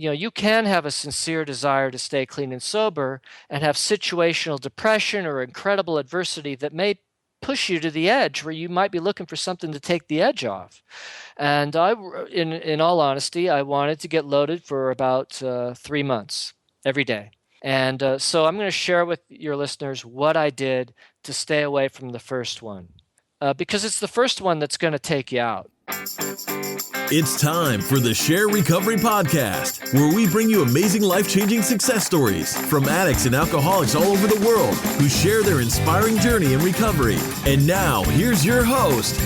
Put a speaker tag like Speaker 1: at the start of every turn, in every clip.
Speaker 1: you can have a sincere desire to stay clean and sober and have situational depression or incredible adversity that may push you to the edge where you might be looking for something to take the edge off. And in all honesty, I wanted to get loaded for about 3 months every day. And so I'm going to share with your listeners what I did to stay away from the first one, because it's the first one that's going to take you out.
Speaker 2: It's time for the SHAIR Recovery Podcast, where we bring you amazing life-changing success stories from addicts and alcoholics all over the world who share their inspiring journey in recovery. And now, here's your host,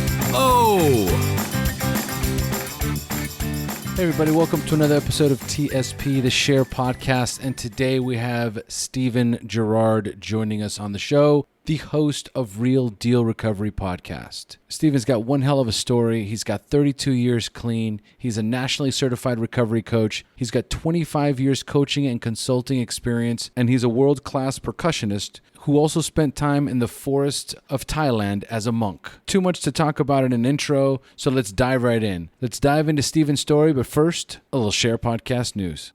Speaker 3: Hey everybody, welcome to another episode of TSP, the SHAIR Podcast, and today we have Stephen Girard joining us on the show, the host of Real Deal Recovery Podcast. Stephen's got one hell of a story. He's got 32 years clean. He's a nationally certified recovery coach. He's got 25 years coaching and consulting experience, and he's a world-class percussionist who also spent time in the forest of Thailand as a monk. Too much to talk about in an intro, so let's dive right in. Let's dive into Stephen's story, but first, a little SHAIR Podcast news.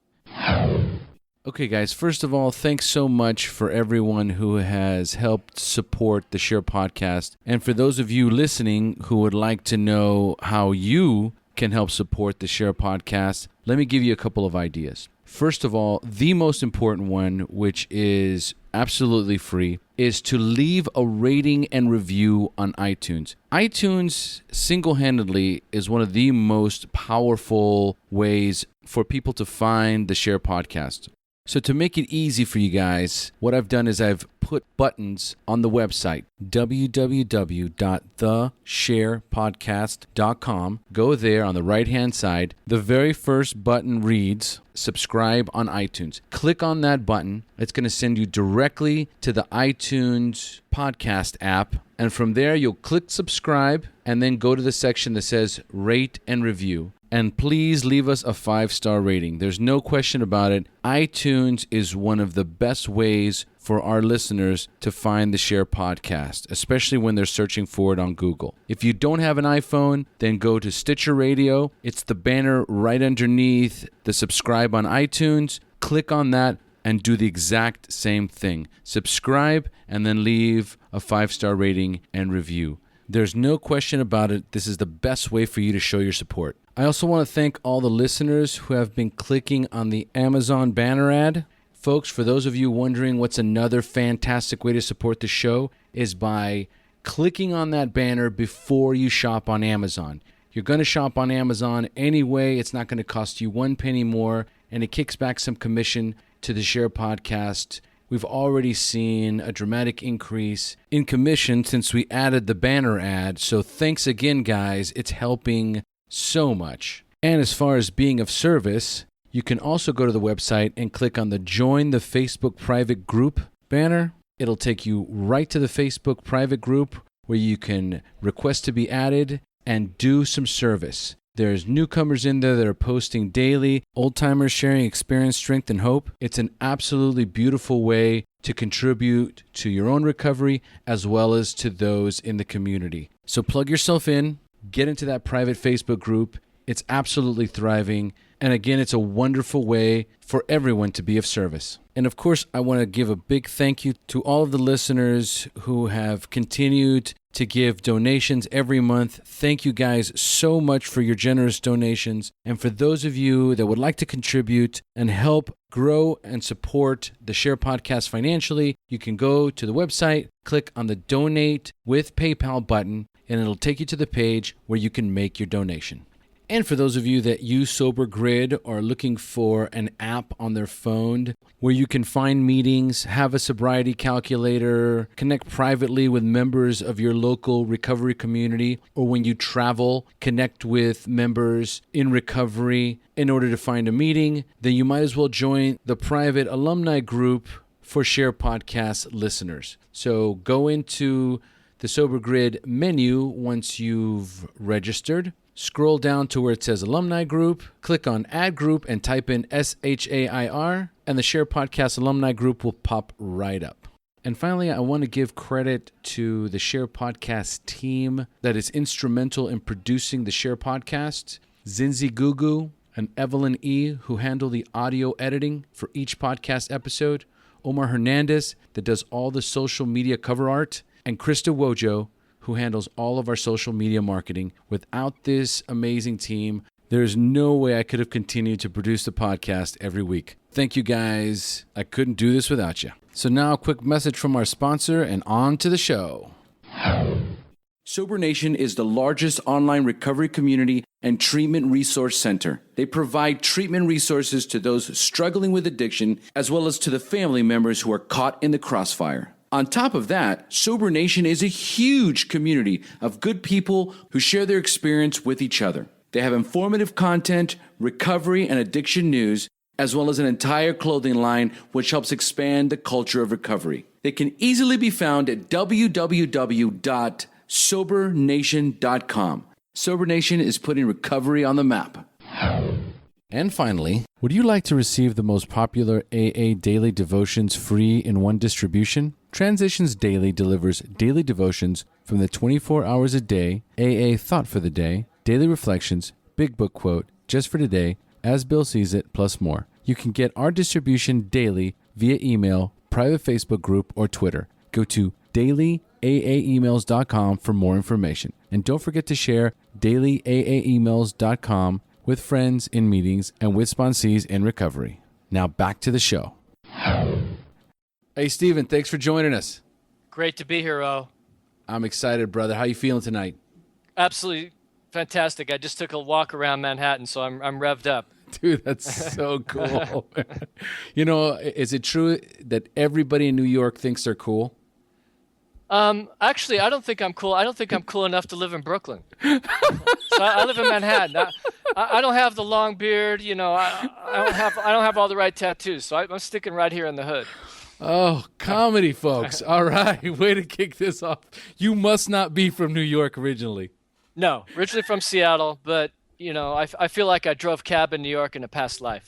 Speaker 3: Okay, guys, first of all, thanks so much for everyone who has helped support the SHAIR Podcast. And for those of you listening who would like to know how you can help support the SHAIR Podcast, let me give you a couple of ideas. First of all, the most important one, which is absolutely free, is to leave a rating and review on iTunes. iTunes single-handedly is one of the most powerful ways for people to find the SHAIR Podcast. So to make it easy for you guys, what I've done is I've put buttons on the website, www.theshairpodcast.com. Go there on the right-hand side. The very first button reads, subscribe on iTunes. Click on that button. It's going to send you directly to the iTunes podcast app. And from there, you'll click subscribe and then go to the section that says rate and review. And please leave us a 5-star rating. There's no question about it. iTunes is one of the best ways for our listeners to find the SHAIR Podcast, especially when they're searching for it on Google. If you don't have an iPhone, then go to Stitcher Radio. It's the banner right underneath the subscribe on iTunes. Click on that and do the exact same thing. Subscribe and then leave a 5-star rating and review. There's no question about it. This is the best way for you to show your support. I also want to thank all the listeners who have been clicking on the Amazon banner ad. Folks, for those of you wondering what's another fantastic way to support the show is by clicking on that banner before you shop on Amazon. You're going to shop on Amazon anyway. It's not going to cost you 1 penny more, and it kicks back some commission to the SHAIR Podcast. We've already seen a dramatic increase in commission since we added the banner ad. So thanks again, guys. It's helping so much. And as far as being of service, you can also go to the website and click on the Join the Facebook Private Group banner. It'll take you right to the Facebook private group where you can request to be added and do some service. There's newcomers in there that are posting daily, old-timers sharing experience, strength, and hope. It's an absolutely beautiful way to contribute to your own recovery as well as to those in the community. So plug yourself in, get into that private Facebook group. It's absolutely thriving. And again, it's a wonderful way for everyone to be of service. And of course, I want to give a big thank you to all of the listeners who have continued to give donations every month. Thank you guys so much for your generous donations. And for those of you that would like to contribute and help grow and support the SHAIR Podcast financially, you can go to the website, click on the Donate with PayPal button, and it'll take you to the page where you can make your donation. And for those of you that use Sober Grid or are looking for an app on their phone where you can find meetings, have a sobriety calculator, connect privately with members of your local recovery community, or when you travel, connect with members in recovery in order to find a meeting, then you might as well join the private alumni group for SHAIR Podcast listeners. So go into the Sober Grid menu once you've registered. Scroll down to where it says Alumni Group, click on Add Group, and type in SHAIR, and the SHAIR Podcast Alumni Group will pop right up. And finally, I want to give credit to the SHAIR Podcast team that is instrumental in producing the SHAIR Podcast. Zinzi Gugu, and Evelyn E., who handle the audio editing for each podcast episode, Omar Hernandez, that does all the social media cover art, and Krista Wojo, who handles all of our social media marketing. Without this amazing team, there's no way I could have continued to produce the podcast every week. Thank you, guys. I couldn't do this without you. So now a quick message from our sponsor and on to the show. Sober Nation is the largest online recovery community and treatment resource center. They provide treatment resources to those struggling with addiction, as well as to the family members who are caught in the crossfire. On top of that, Sober Nation is a huge community of good people who share their experience with each other. They have informative content, recovery and addiction news, as well as an entire clothing line which helps expand the culture of recovery. They can easily be found at www.sobernation.com. Sober Nation is putting recovery on the map. And finally, would you like to receive the most popular AA daily devotions free in one distribution? Transitions Daily delivers daily devotions from the 24 hours a day, AA Thought for the Day, Daily Reflections, Big Book Quote, Just for Today, As Bill Sees It, plus more. You can get our distribution daily via email, private Facebook group, or Twitter. Go to dailyaaemails.com for more information. And don't forget to share dailyaaemails.com with friends in meetings and with sponsees in recovery. Now back to the show. Hey, Stephen, thanks for joining us.
Speaker 1: Great to be here, O.
Speaker 3: I'm excited, brother. How you feeling tonight?
Speaker 1: Absolutely fantastic. I just took a walk around Manhattan, so I'm revved up.
Speaker 3: Dude, that's so cool. You know, is it true that everybody in New York thinks they're cool?
Speaker 1: Actually, I don't think I'm cool. I don't think I'm cool enough to live in Brooklyn. So I live in Manhattan. I don't have the long beard. You know, I don't have all the right tattoos. So I'm sticking right here in the hood.
Speaker 3: Oh, comedy, folks. All right. Way to kick this off. You must not be from New York originally.
Speaker 1: No, originally from Seattle, but, you know, I feel like I drove cab in New York in a past life.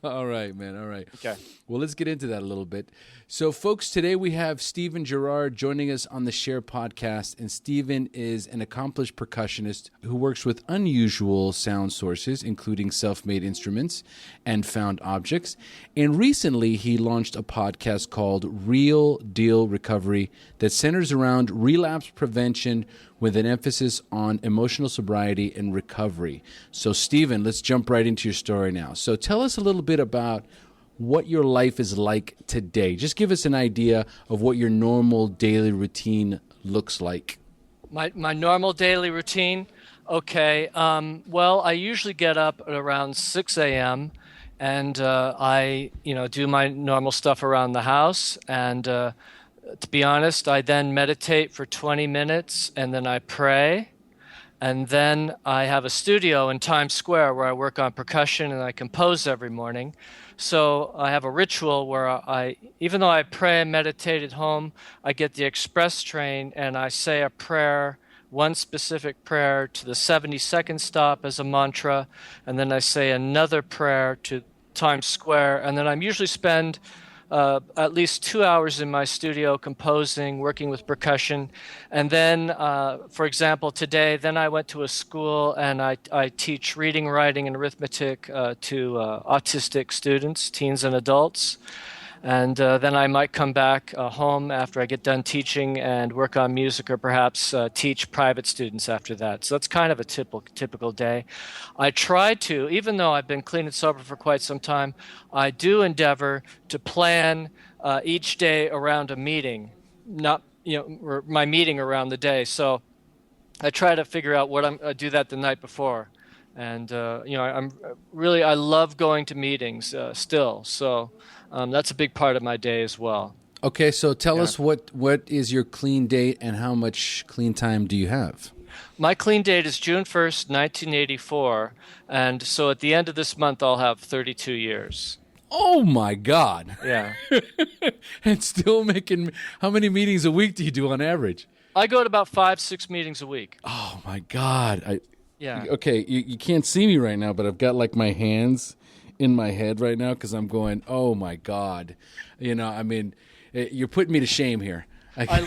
Speaker 3: All right, man. All right.
Speaker 1: Okay.
Speaker 3: Well, let's get into that a little bit. So, folks, today we have Stephen Girard joining us on the SHAIR Podcast, and Stephen is an accomplished percussionist who works with unusual sound sources, including self-made instruments and found objects. And recently, he launched a podcast called Real Deal Recovery that centers around relapse prevention with an emphasis on emotional sobriety and recovery. So, Stephen, let's jump right into your story now. So, tell us a little bit about what your life is like today. Just give us an idea of what your normal daily routine looks like.
Speaker 1: My normal daily routine? Okay. Well, I usually get up at around 6 a.m. and I, do my normal stuff around the house. And to be honest, I then meditate for 20 minutes and then I pray. And then I have a studio in Times Square where I work on percussion and I compose every morning. So I have a ritual where even though I pray and meditate at home, I get the express train and I say a prayer, one specific prayer to the 72nd stop as a mantra, and then I say another prayer to Times Square, and then I usually spend at least 2 hours in my studio composing, working with percussion. And then, for example, today, then I went to a school and I teach reading, writing, and arithmetic to autistic students, teens and adults. And then I might come back home after I get done teaching and work on music, or perhaps teach private students after that. So that's kind of a typical day. I try to, even though I've been clean and sober for quite some time, I do endeavor to plan each day around a meeting, not my meeting around the day. So I try to figure out what I do that the night before. And I love going to meetings still. So that's a big part of my day as well.
Speaker 3: Okay, so tell us what is your clean date and how much clean time do you have?
Speaker 1: My clean date is June 1st, 1984, and so at the end of this month I'll have 32 years.
Speaker 3: Oh my God.
Speaker 1: Yeah.
Speaker 3: And still making, how many meetings a week do you do on average?
Speaker 1: I go to about 5-6 meetings a week.
Speaker 3: Oh my God.
Speaker 1: Yeah.
Speaker 3: Okay, you can't see me right now, but I've got like my hands in my head right now because I'm going, oh my God. You're putting me to shame here.
Speaker 1: I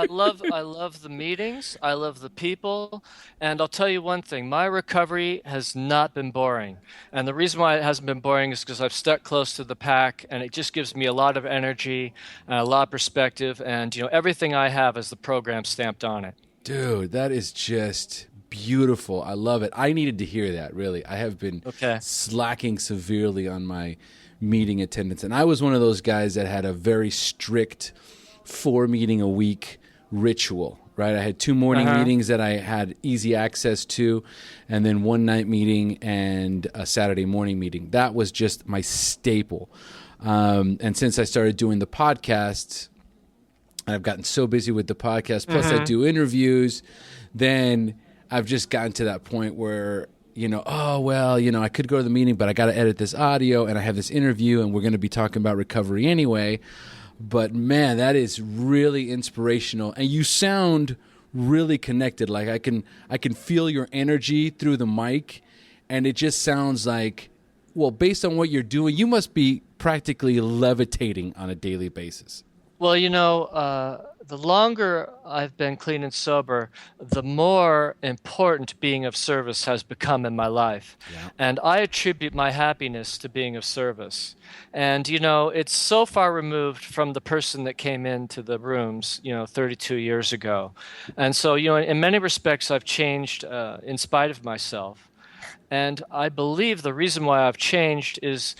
Speaker 1: love the meetings. I love the people. And I'll tell you one thing, my recovery has not been boring. And the reason why it hasn't been boring is because I've stuck close to the pack, and it just gives me a lot of energy and a lot of perspective. And, everything I have is the program stamped on it.
Speaker 3: Dude, that is just beautiful. I love it. I needed to hear that, really. I have been slacking severely on my meeting attendance. And I was one of those guys that had a very strict 4 meeting a week ritual, right? I had 2 morning meetings that I had easy access to, and then 1 night meeting and a Saturday morning meeting. That was just my staple. And since I started doing the podcasts, I've gotten so busy with the podcast, plus I do interviews, then I've just gotten to that point where, I could go to the meeting, but I got to edit this audio, and I have this interview, and we're going to be talking about recovery anyway. But man, that is really inspirational, and you sound really connected. Like I can feel your energy through the mic, and it just sounds like, well, based on what you're doing, you must be practically levitating on a daily basis.
Speaker 1: Well, the longer I've been clean and sober, the more important being of service has become in my life. Yeah. And I attribute my happiness to being of service. And, it's so far removed from the person that came into the rooms, 32 years ago. And so, in many respects, I've changed in spite of myself. And I believe the reason why I've changed is,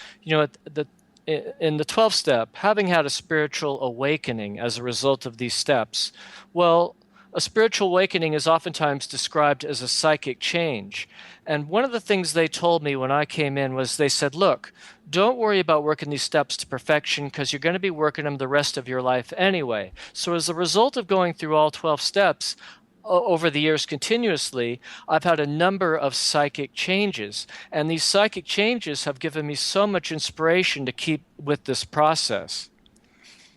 Speaker 1: in the 12th step, having had a spiritual awakening as a result of these steps, well, a spiritual awakening is oftentimes described as a psychic change. And one of the things they told me when I came in was they said, look, don't worry about working these steps to perfection because you're going to be working them the rest of your life anyway. So as a result of going through all 12 steps, over the years continuously, I've had a number of psychic changes. And these psychic changes have given me so much inspiration to keep with this process.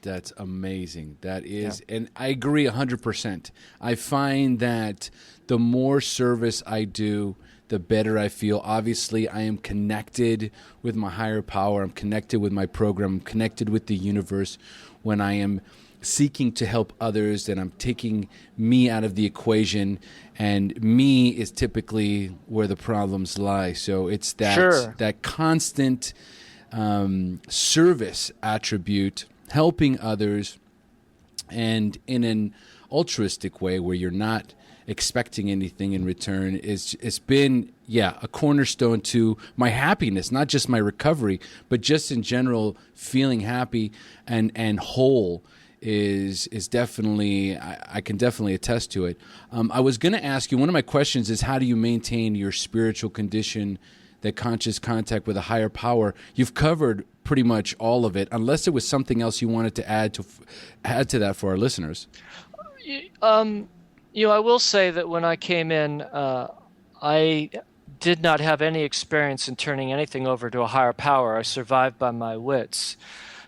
Speaker 3: That's amazing. That is, and I agree 100%. I find that the more service I do, the better I feel. Obviously, I am connected with my higher power. I'm connected with my program. I'm connected with the universe. When I am seeking to help others, then I'm taking me out of the equation, and me is typically where the problems lie. So it's that constant service attribute, helping others, and in an altruistic way where you're not expecting anything in return, it's been a cornerstone to my happiness, not just my recovery, but just in general feeling happy and whole is definitely, I can definitely attest to it. I was going to ask you, one of my questions is, how do you maintain your spiritual condition, that conscious contact with a higher power? You've covered pretty much all of it, unless there was something else you wanted to add to that for our listeners.
Speaker 1: I will say that when I came in, I did not have any experience in turning anything over to a higher power. I survived by my wits.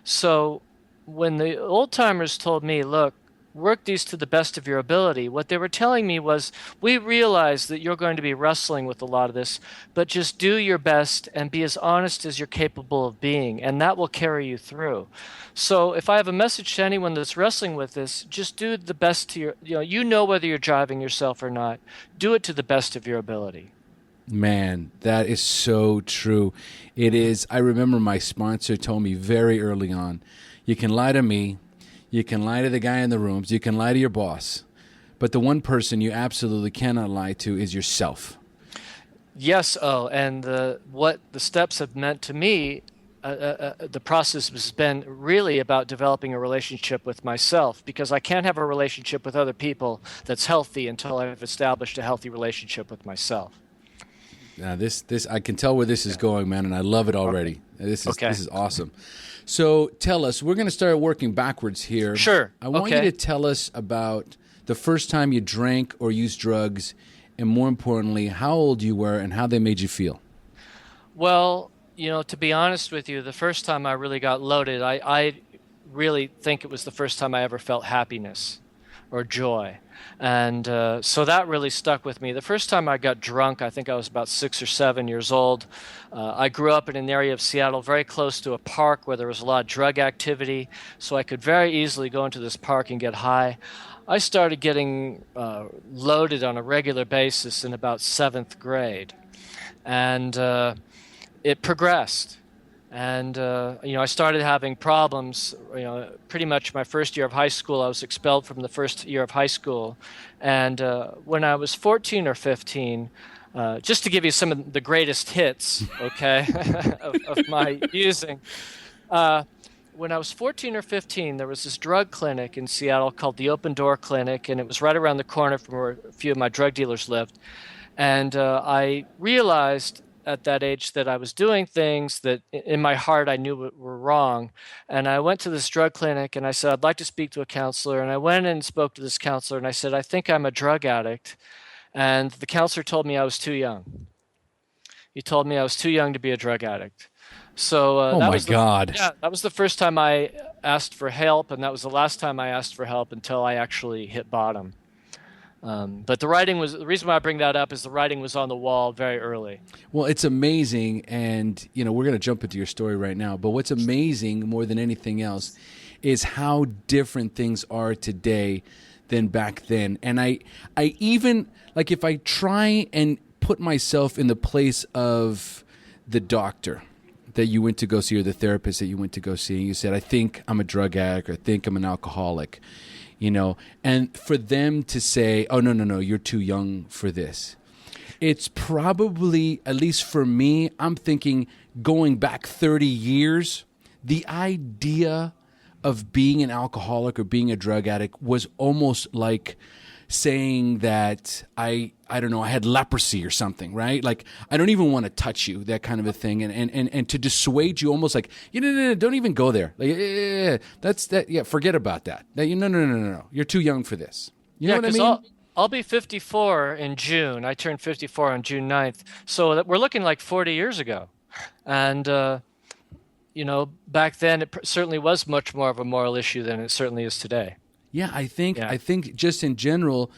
Speaker 1: So when the old-timers told me, look, work these to the best of your ability, what they were telling me was, we realize that you're going to be wrestling with a lot of this, but just do your best and be as honest as you're capable of being, and that will carry you through. So if I have a message to anyone that's wrestling with this, just do the best to your, whether you're driving yourself or not, do it to the best of your ability.
Speaker 3: Man, that is so true. It is. I remember my sponsor told me very early on, you can lie to me, you can lie to the guy in the rooms, you can lie to your boss, but the one person you absolutely cannot lie to is yourself.
Speaker 1: Yes, and what the steps have meant to me, the process has been really about developing a relationship with myself, because I can't have a relationship with other people that's healthy until I've established a healthy relationship with myself.
Speaker 3: Now, this I can tell where this is going, man, and I love it already. Okay. This is awesome. So tell us, we're going to start working backwards here.
Speaker 1: Sure.
Speaker 3: I want you to tell us about the first time you drank or used drugs, and more importantly, how old you were and how they made you feel.
Speaker 1: Well, to be honest with you, the first time I really got loaded, I really think it was the first time I ever felt happiness. or joy. And so that really stuck with me. The first time I got drunk, I think I was about 6 or 7 years old. I grew up in an area of Seattle very close to a park where there was a lot of drug activity, so I could very easily go into this park and get high. I started getting loaded on a regular basis in about 7th grade, and it progressed. And, I started having problems, pretty much my first year of high school. I was expelled from the first year of high school. And when I was 14 or 15, just to give you some of the greatest hits, okay, of my using, when I was 14 or 15, there was this drug clinic in Seattle called the Open Door Clinic, and it was right around the corner from where a few of my drug dealers lived. And I realized at that age that I was doing things that in my heart I knew were wrong. And I went to this drug clinic and I said, I'd like to speak to a counselor. And I went and spoke to this counselor and I said, I think I'm a drug addict. And the counselor told me I was too young. He told me I was too young to be a drug addict. So
Speaker 3: Oh
Speaker 1: that
Speaker 3: my
Speaker 1: was
Speaker 3: God.
Speaker 1: that was the first time I asked for help, and that was the last time I asked for help until I actually hit bottom. But the reason why I bring that up is the writing was on the wall very early.
Speaker 3: Well, it's amazing, and we're going to jump into your story right now. But what's amazing more than anything else is how different things are today than back then. And I even like if I try and put myself in the place of the doctor that you went to go see, or the therapist that you went to go see, and you said, I think I'm a drug addict, or I think I'm an alcoholic. And for them to say, oh, no, you're too young for this. It's probably, at least for me, I'm thinking going back 30 years, the idea of being an alcoholic or being a drug addict was almost like saying that I don't know, I had leprosy or something, right? Like, I don't even want to touch you, that kind of a thing. And to dissuade you, almost like, no, don't even go there. Like, forget about that. No. You're too young for this. You know what I mean?
Speaker 1: I'll be 54 in June. I turned 54 on June 9th. So we're looking like 40 years ago. And, back then it certainly was much more of a moral issue than it certainly is today.
Speaker 3: Yeah, I think just in general,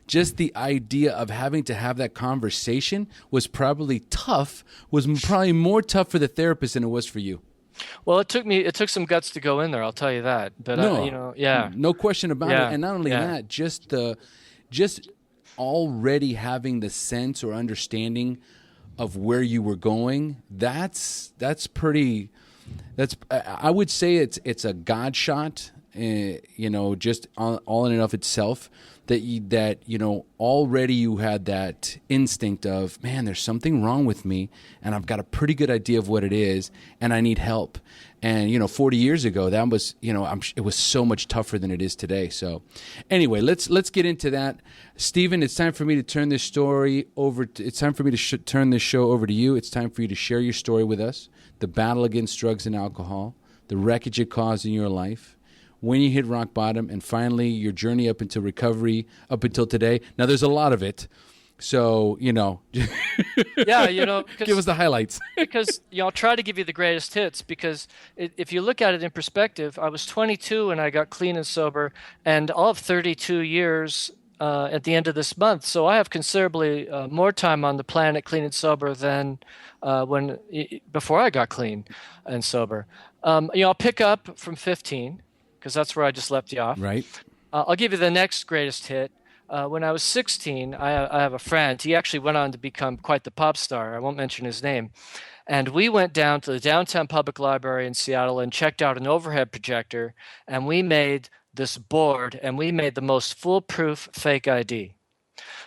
Speaker 3: just the idea of having to have that conversation was probably more tough for the therapist than it was for you.
Speaker 1: Well, it took some guts to go in there, I'll tell you that. But
Speaker 3: no question about it. And not only that, just already having the sense or understanding of where you were going, that's I would say it's a God shot. Just all in and of itself, that already you had that instinct of, man, there's something wrong with me, and I've got a pretty good idea of what it is, and I need help. And 40 years ago, that was it was so much tougher than it is today. So, anyway, let's get into that. Stephen, it's time for me to turn this story over. It's time for me to turn this show over to you. It's time for you to share your story with us. The battle against drugs and alcohol, the wreckage it caused in your life, when you hit rock bottom, and finally your journey up into recovery up until today. Now, there's a lot of it, so give us the highlights.
Speaker 1: Because I'll try to give you the greatest hits, because if you look at it in perspective, I was 22 and I got clean and sober, and I'll have 32 years at the end of this month. So I have considerably more time on the planet clean and sober than before I got clean and sober. I'll pick up from 15. Because that's where I just left you off.
Speaker 3: Right.
Speaker 1: I'll give you the next greatest hit. When I was 16, I have a friend. He actually went on to become quite the pop star. I won't mention his name. And we went down to the downtown public library in Seattle and checked out an overhead projector. And we made this board, and we made the most foolproof fake ID.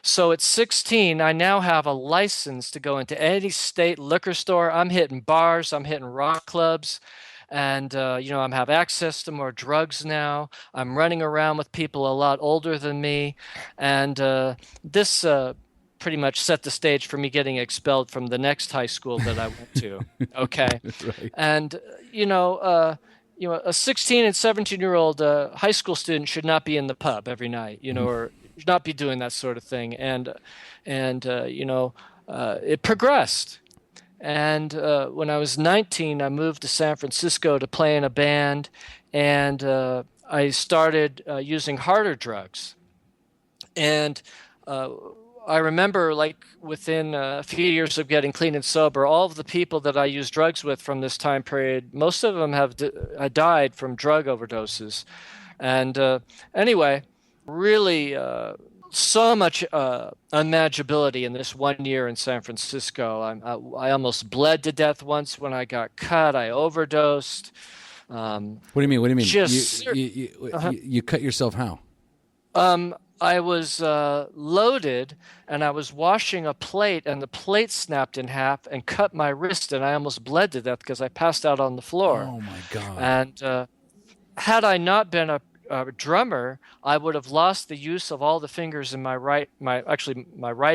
Speaker 1: So at 16, I now have a license to go into any state liquor store. I'm hitting bars. I'm hitting rock clubs. And, I have access to more drugs now. I'm running around with people a lot older than me. And this pretty much set the stage for me getting expelled from the next high school that I went to. Okay.
Speaker 3: Right.
Speaker 1: And, a 16 and 17-year-old high school student should not be in the pub every night, or should not be doing that sort of thing. And it progressed. And when I was 19, I moved to San Francisco to play in a band, and I started using harder drugs. And I remember, like, within a few years of getting clean and sober, all of the people that I used drugs with from this time period, most of them have died from drug overdoses. And anyway, really so much unmanageability in this 1 year in San Francisco. I almost bled to death once when I got cut. I overdosed.
Speaker 3: What do you mean? What do you mean?
Speaker 1: Just,
Speaker 3: you cut yourself how?
Speaker 1: I was loaded, and I was washing a plate, and the plate snapped in half and cut my wrist, and I almost bled to death because I passed out on the floor.
Speaker 3: Oh, my God.
Speaker 1: And had I not been a drummer, I would have lost the use of all the fingers in my right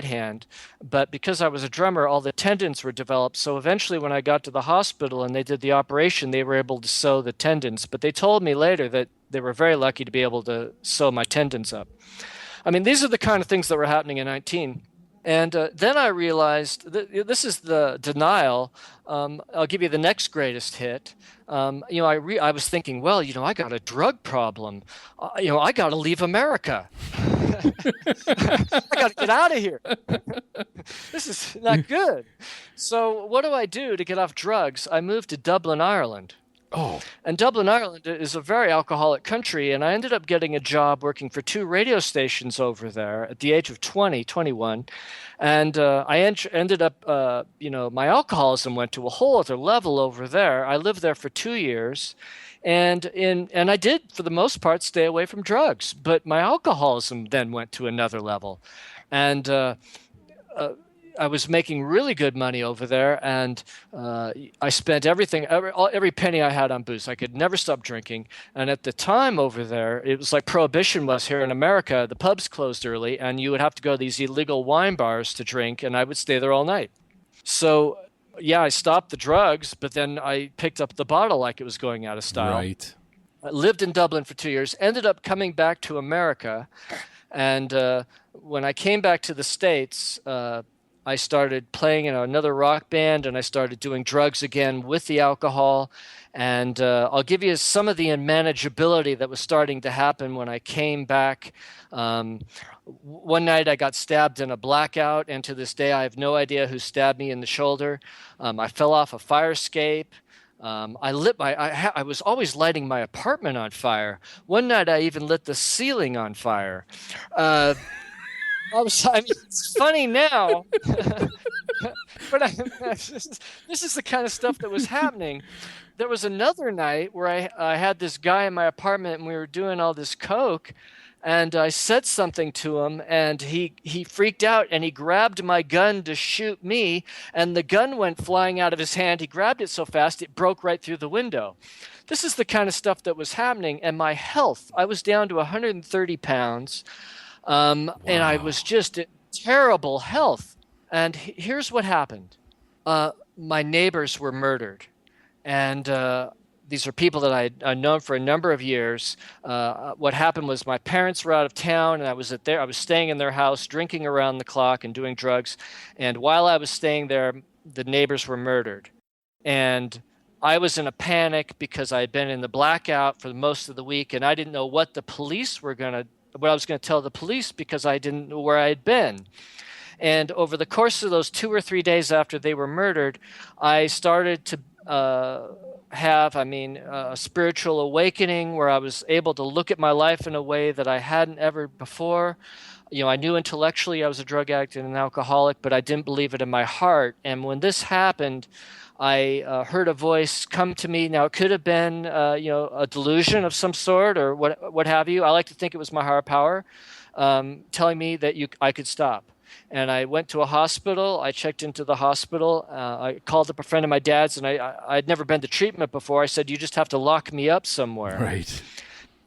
Speaker 1: hand. But because I was a drummer, all the tendons were developed. So eventually when I got to the hospital and they did the operation, they were able to sew the tendons. But they told me later that they were very lucky to be able to sew my tendons up. I mean, these are the kind of things that were happening in 19. And then I realized this is the denial. I'll give you the next greatest hit. I was thinking, well, I got a drug problem. I got to leave America. I got to get out of here. This is not good. So what do I do to get off drugs? I moved to Dublin, Ireland.
Speaker 3: Oh.
Speaker 1: And Dublin, Ireland is a very alcoholic country, and I ended up getting a job working for 2 radio stations over there at the age of 21. And I ended up, my alcoholism went to a whole other level over there. I lived there for 2 years, and I did, for the most part, stay away from drugs. But my alcoholism then went to another level. And I was making really good money over there, and I spent every penny I had on booze. I could never stop drinking. And at the time over there, it was like Prohibition was here in America. The pubs closed early, and you would have to go to these illegal wine bars to drink, and I would stay there all night. So, yeah, I stopped the drugs, but then I picked up the bottle like it was going out of style.
Speaker 3: Right.
Speaker 1: I lived in Dublin for 2 years, ended up coming back to America, and when I came back to the States, I started playing in another rock band, and I started doing drugs again with the alcohol. And I'll give you some of the unmanageability that was starting to happen when I came back. One night I got stabbed in a blackout, and to this day I have no idea who stabbed me in the shoulder. I fell off a fire escape. I was always lighting my apartment on fire. One night I even lit the ceiling on fire. It's funny now, but this is the kind of stuff that was happening. There was another night where I had this guy in my apartment, and we were doing all this coke, and I said something to him, and he freaked out, and he grabbed my gun to shoot me, and the gun went flying out of his hand. He grabbed it so fast, it broke right through the window. This is the kind of stuff that was happening, and my health, I was down to 130 pounds. Wow. And I was just in terrible health. And here's what happened. My neighbors were murdered. And these are people that I'd known for a number of years. What happened was my parents were out of town, and I was staying in their house, drinking around the clock and doing drugs. And while I was staying there, the neighbors were murdered. And I was in a panic because I had been in the blackout for most of the week, and I didn't know what I was going to tell the police because I didn't know where I had been. And over the course of those 2 or 3 days after they were murdered, I started to have a spiritual awakening where I was able to look at my life in a way that I hadn't ever before. I knew intellectually I was a drug addict and an alcoholic, but I didn't believe it in my heart. And when this happened, I heard a voice come to me. Now, it could have been, a delusion of some sort or what have you. I like to think it was my higher power telling me that I could stop. And I went to a hospital. I checked into the hospital. I called up a friend of my dad's, and I'd never been to treatment before. I said, "You just have to lock me up somewhere."
Speaker 3: Right.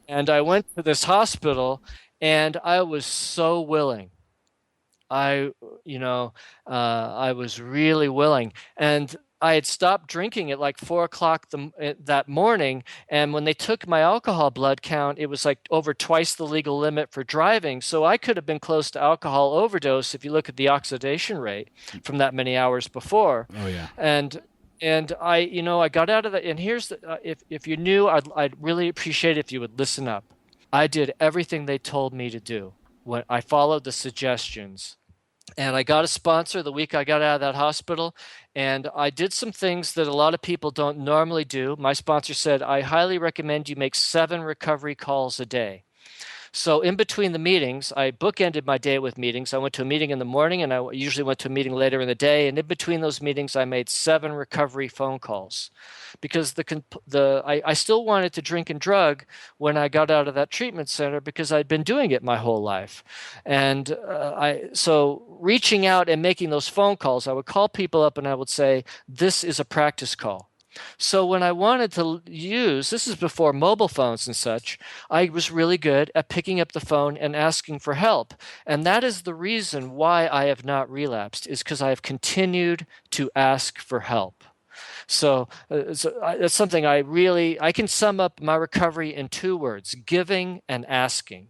Speaker 1: And I went to this hospital, and I was so willing. I was really willing. And I had stopped drinking at like 4 o'clock that morning, and when they took my alcohol blood count, it was like over twice the legal limit for driving. So I could have been close to alcohol overdose if you look at the oxidation rate from that many hours before.
Speaker 3: Oh, yeah.
Speaker 1: And And I got out of that. And here's if you're new, I'd really appreciate it if you would listen up. I did everything they told me to do. When I followed the suggestions, and I got a sponsor the week I got out of that hospital, and I did some things that a lot of people don't normally do. My sponsor said, I highly recommend you make 7 recovery calls a day. So in between the meetings, I bookended my day with meetings. I went to a meeting in the morning, and I usually went to a meeting later in the day. And in between those meetings, I made 7 recovery phone calls, because I still wanted to drink and drug when I got out of that treatment center, because I'd been doing it my whole life. And so reaching out and making those phone calls, I would call people up and I would say, this is a practice call. So when I wanted to use, this is before mobile phones and such, I was really good at picking up the phone and asking for help. And that is the reason why I have not relapsed, is because I have continued to ask for help. So it's something I can sum up my recovery in 2 words: giving and asking.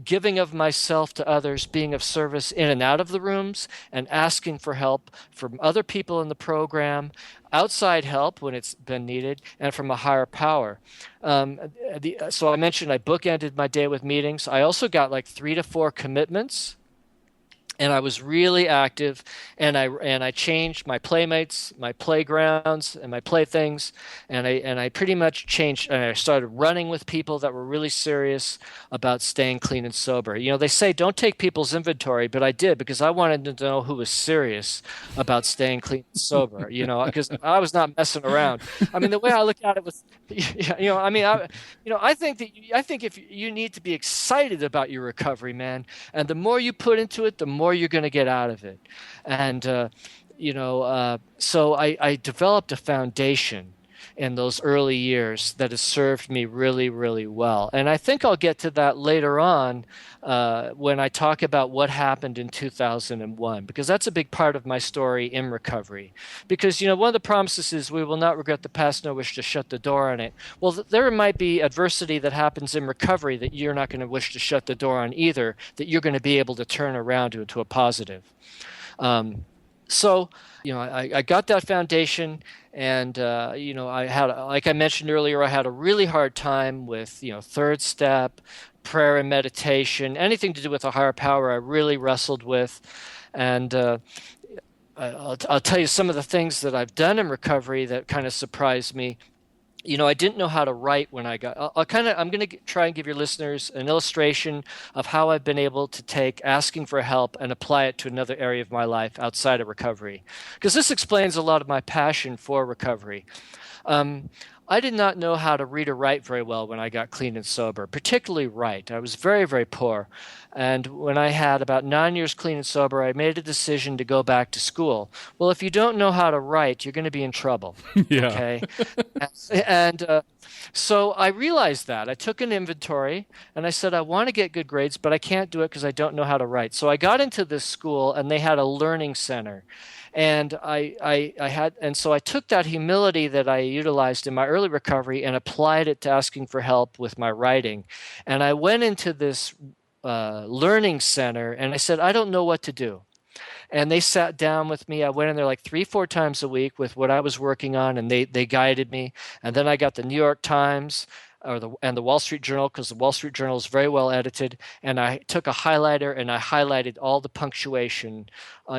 Speaker 1: Giving of myself to others, being of service in and out of the rooms, and asking for help from other people in the program, outside help when it's been needed, and from a higher power. So I mentioned I bookended my day with meetings. I also got like 3 to 4 commitments. And I was really active, and I changed my playmates, my playgrounds, and my playthings, and I pretty much changed. And I started running with people that were really serious about staying clean and sober. They say don't take people's inventory, but I did, because I wanted to know who was serious about staying clean and sober. Because I was not messing around. I mean, the way I look at it was, I think if you need to be excited about your recovery, man, and the more you put into it, the more you're going to get out of it. And so I developed a foundation in those early years that has served me really, really well. And I think I'll get to that later on when I talk about what happened in 2001, because that's a big part of my story in recovery. Because, one of the promises is we will not regret the past, nor wish to shut the door on it. Well, there might be adversity that happens in recovery that you're not going to wish to shut the door on either, that you're going to be able to turn around into a positive. So, I got that foundation, and, I had, like I mentioned earlier, I had a really hard time with, third step, prayer and meditation, anything to do with a higher power I really wrestled with. And I'll tell you some of the things that I've done in recovery that kind of surprised me. I didn't know how to write when I got. I'm going to try and give your listeners an illustration of how I've been able to take asking for help and apply it to another area of my life outside of recovery, because this explains a lot of my passion for recovery. I did not know how to read or write very well when I got clean and sober, particularly write. I was very, very poor. And when I had about 9 years clean and sober, I made a decision to go back to school. Well, if you don't know how to write, you're going to be in trouble.
Speaker 3: Yeah.
Speaker 1: Okay. And so I realized that. I took an inventory, and I said, I want to get good grades, but I can't do it because I don't know how to write. So I got into this school, and they had a learning center. And so I took that humility that I utilized in my early recovery and applied it to asking for help with my writing. And I went into this learning center, and I said, I don't know what to do. And they sat down with me. I went in there like 3-4 times a week with what I was working on, and they guided me. And then I got the New York Times and the Wall Street Journal, because the Wall Street Journal is very well edited. And I took a highlighter and I highlighted all the punctuation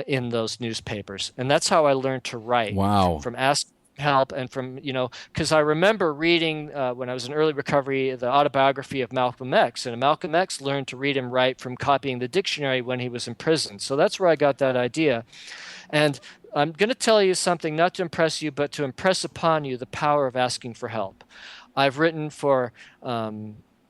Speaker 1: in those newspapers. And that's how I learned to write.
Speaker 3: Wow.
Speaker 1: From asking help and from, because I remember reading when I was in early recovery, the autobiography of Malcolm X. And Malcolm X learned to read and write from copying the dictionary when he was in prison. So that's where I got that idea. And I'm going to tell you something, not to impress you, but to impress upon you the power of asking for help. I've written for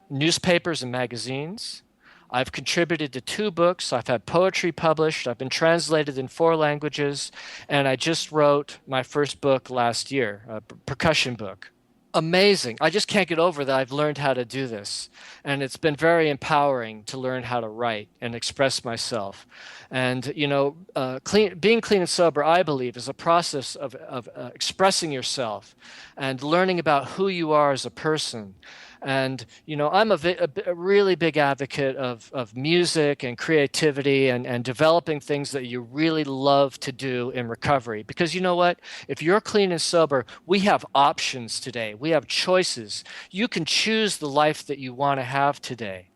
Speaker 1: newspapers and magazines. I've contributed to 2 books. I've had poetry published. I've been translated in 4 languages. And I just wrote my first book last year, a percussion book. Amazing. I just can't get over that I've learned how to do this. And it's been very empowering to learn how to write and express myself. And, being clean and sober, I believe, is a process of expressing yourself and learning about who you are as a person. And, I'm a really big advocate of music and creativity and developing things that you really love to do in recovery. Because you know what? If you're clean and sober, we have options today. We have choices. You can choose the life that you want to have today.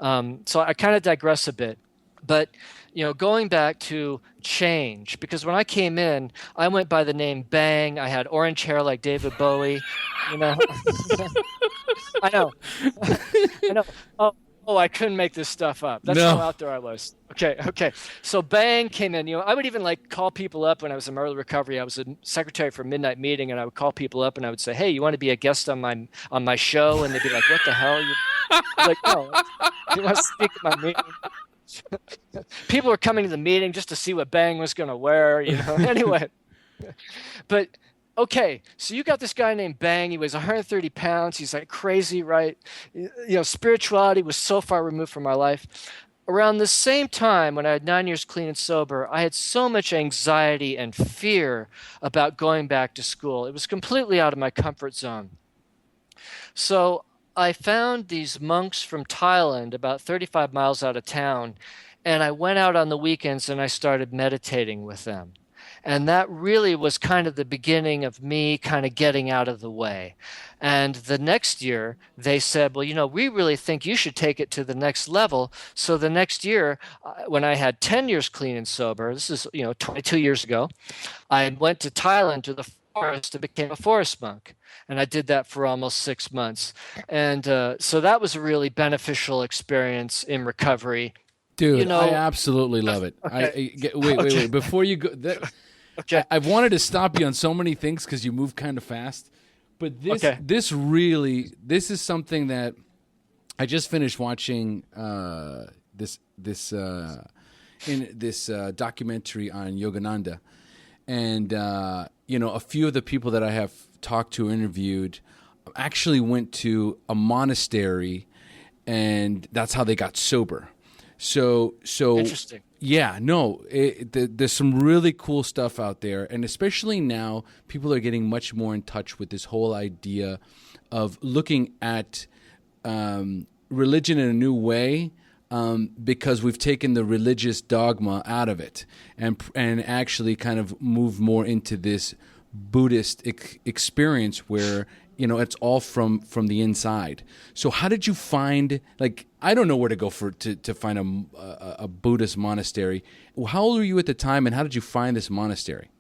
Speaker 1: So I kind of digress a bit. But, going back to change, because when I came in, I went by the name Bang. I had orange hair like David Bowie. I know. I know. Oh, I couldn't make this stuff up. That's how out there I was. Okay. So Bang came in. I would even call people up when I was in early recovery. I was a secretary for a midnight meeting, and I would call people up and I would say, "Hey, you want to be a guest on my show?" And they'd be like, "What the hell?" No, you want to speak at my meeting? People were coming to the meeting just to see what Bang was going to wear. Anyway, but. Okay, so you got this guy named Bang. He weighs 130 pounds. He's crazy, right? Spirituality was so far removed from my life. Around the same time, when I had 9 years clean and sober, I had so much anxiety and fear about going back to school. It was completely out of my comfort zone. So I found these monks from Thailand about 35 miles out of town, and I went out on the weekends and I started meditating with them. And that really was kind of the beginning of me kind of getting out of the way. And the next year, they said, well, we really think you should take it to the next level. So the next year, when I had 10 years clean and sober, this is, 22 years ago, I went to Thailand to the forest and became a forest monk. And I did that for almost 6 months. And so that was a really beneficial experience in recovery.
Speaker 3: Dude, I absolutely love it.
Speaker 1: Okay.
Speaker 3: Wait. Before you go,
Speaker 1: okay.
Speaker 3: I've wanted to stop you on so many things because you move kind of fast. But this is something that I just finished watching this documentary on Yogananda, and a few of the people that I have talked to, interviewed, actually went to a monastery, and that's how they got sober. So
Speaker 1: Interesting.
Speaker 3: Yeah, no, there's some really cool stuff out there, and especially now, people are getting much more in touch with this whole idea of looking at religion in a new way, because we've taken the religious dogma out of it, and actually kind of moved more into this Buddhist experience where it's all from the inside. So how did you find, I don't know where to go to find a Buddhist monastery. How old were you at the time, and how did you find this monastery?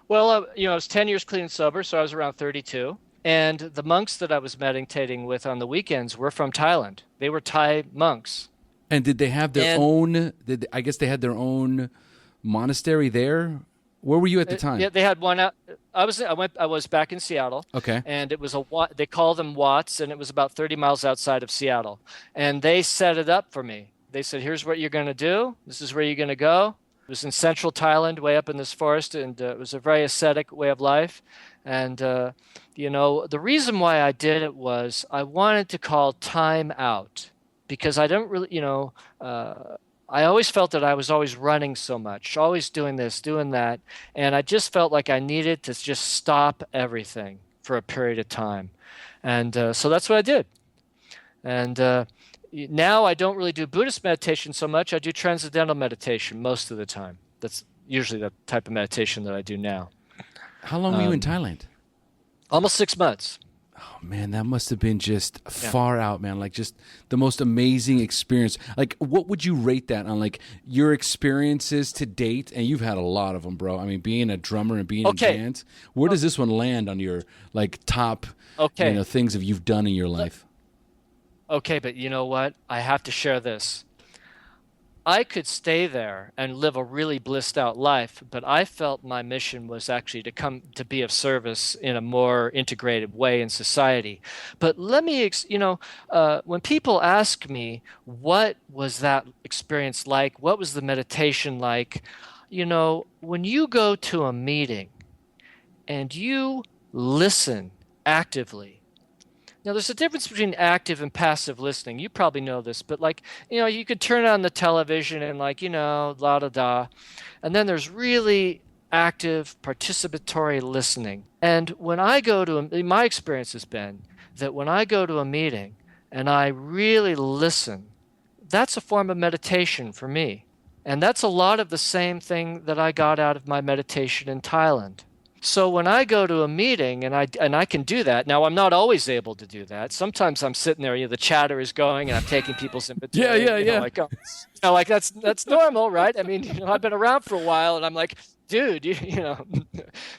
Speaker 1: Well, I was 10 years clean and sober, so I was around 32. And the monks that I was meditating with on the weekends were from Thailand. They were Thai monks.
Speaker 3: And did they have their own, I guess they had their own monastery there? Where were you at the time?
Speaker 1: Yeah, they had one out. I was back in Seattle.
Speaker 3: Okay.
Speaker 1: And it was they call them Watts, and it was about 30 miles outside of Seattle. And they set it up for me. They said, here's what you're going to do. This is where you're going to go. It was in central Thailand, way up in this forest, and it was a very ascetic way of life. And, the reason why I did it was I wanted to call time out, because I don't really, I always felt that I was always running so much, always doing this, doing that. And I just felt like I needed to just stop everything for a period of time. And so that's what I did. And now I don't really do Buddhist meditation so much. I do transcendental meditation most of the time. That's usually the type of meditation that I do now.
Speaker 3: How long were you in Thailand?
Speaker 1: Almost 6 months.
Speaker 3: Oh, man, that must have been just far out, man. Just the most amazing experience. What would you rate that on, your experiences to date? And you've had a lot of them, bro. I mean, being a drummer and being in bands. Where does this one land on your, top things that you've done in your life?
Speaker 1: Okay, but you know what? I have to share this. I could stay there and live a really blissed out life, but I felt my mission was actually to come to be of service in a more integrated way in society. But let me, when people ask me, what was that experience like? What was the meditation like? When you go to a meeting and you listen actively. Now, there's a difference between active and passive listening. You probably know this, but you could turn on the television and la-da-da. And then there's really active, participatory listening. And when I go to my experience has been that when I go to a meeting, and I really listen, that's a form of meditation for me. And that's a lot of the same thing that I got out of my meditation in Thailand. So when I go to a meeting and I can do that, now I'm not always able to do that. Sometimes I'm sitting there, the chatter is going and I'm taking people's inventory. Like that's normal, right? I mean, I've been around for a while and I'm like, dude,